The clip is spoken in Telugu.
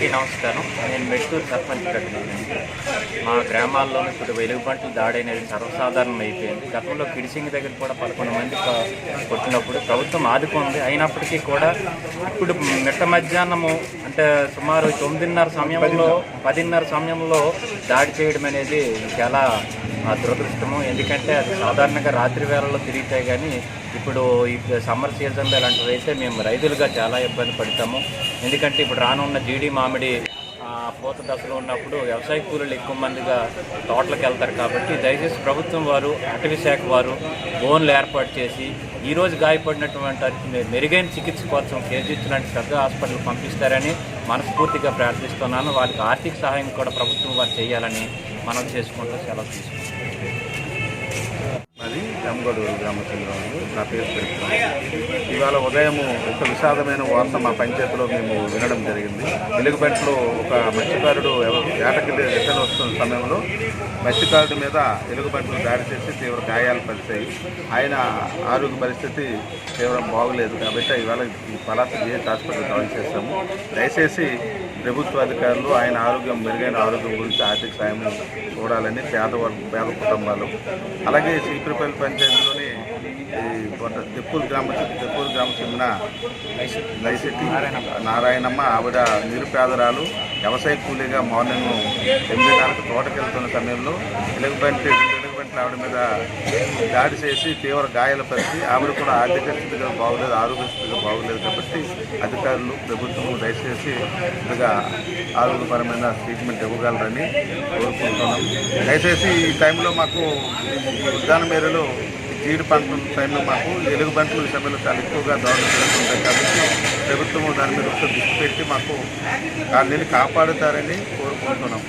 అందరికీ నమస్కారం. నేను మెట్టూరు సర్పంచ్ ప్రతినిధిని. మా గ్రామాల్లో ఇప్పుడు వెలుగుబంట్లు దాడి అనేది సర్వసాధారణం అయిపోయింది. గతంలో కిడిసింగి దగ్గర కూడా 11 మంది కొట్టినప్పుడు ప్రభుత్వం ఆదుకుంది. అయినప్పటికీ కూడా ఇప్పుడు మిట్ట మధ్యాహ్నము అంటే సుమారు 9:30 సమయంలో 10:30 సమయంలో దాడి చేయడం అనేది చాలా దురదృష్టము. ఎందుకంటే అది సాధారణంగా రాత్రి వేళల్లో తిరిగితే కానీ ఇప్పుడు ఈ సమ్మర్ సీజన్లో ఇలాంటివి అయితే మేము రైతులుగా చాలా ఇబ్బంది పడతాము. ఎందుకంటే ఇప్పుడు రానున్న జీడి మామిడి పూత దశలో ఉన్నప్పుడు వ్యవసాయ కూలీలు ఎక్కువ మందిగా తోటలకు వెళ్తారు. కాబట్టి దయచేసి ప్రభుత్వం వారు అటవీ శాఖ వారు బోన్లు ఏర్పాటు చేసి ఈరోజు గాయపడినటువంటి మెరుగైన చికిత్స కోసం కేజీహెచ్ లాంటి పెద్ద హాస్పిటల్ పంపిస్తారని మనస్ఫూర్తిగా ప్రార్థిస్తున్నాను. వాళ్ళకి ఆర్థిక సహాయం కూడా ప్రభుత్వం వారు చేయాలని మనం చేసుకుంటూ సెలవు తీసుకుంటాం. అది జమ్మగూడూరు గ్రామ కేంద్రంలో నా పేరు పెరుగుతుంది. ఇవాళ ఉదయం ఒక విషాదమైన వార్త మా పంచాయతీలో మేము వినడం జరిగింది. ఎలుగుబంట్లో ఒక మత్స్యకారుడు వేటకెళ్ళి రిటర్న్ వస్తున్న సమయంలో మత్స్యకారుడి మీద ఎలుగుబంట్లు దాడి చేసి తీవ్ర గాయాలు పరిచాయి. ఆయన ఆరోగ్య పరిస్థితి తీవ్రం బాగులేదు. కాబట్టి ఇవాళ ఈ పలాస జిహెచ్ హాస్పిటల్ జాయిన్ చేస్తాము. దయచేసి ప్రభుత్వ అధికారులు ఆయన మెరుగైన ఆరోగ్యం గురించి ఆర్థిక సాయం చూడాలని పేద కుటుంబాలు, అలాగే చీపురుపల్లి పంచాయతీలోని తెప్పూరు గ్రామ చెందిన లైశెట్టి నారాయణమ్మ, ఆవిడ నిరుపేదరాలు, వ్యవసాయ కూలీగా మార్నింగ్ 8:30 తోటకెళ్తున్న సమయంలో ఎలుగుబంటి ఆవిడ మీద దాడి చేసి తీవ్ర గాయాల పరిస్థితి. ఆవిడ కూడా ఆర్థిక స్థితిగా బాగోలేదు, ఆరోగ్య స్థితిగా బాగోలేదు. కాబట్టి అధికారులు ప్రభుత్వం దయచేసి ఇదిగా ఆరోగ్యపరమైన ట్రీట్మెంట్ ఇవ్వగలరని కోరుకుంటున్నాం. దయచేసి ఈ టైంలో మాకు ఉద్యాన మేరలో జీడి పంట టైంలో మాకు ఎలుగుబంట్లు ఈ సమయంలో చాలా ఎక్కువగా దాడులు జరుగుతుంటాయి. కాబట్టి ప్రభుత్వం దాని మీద దృష్టి పెట్టి మాకు వాళ్ళని కాపాడుతారని కోరుకుంటున్నాం.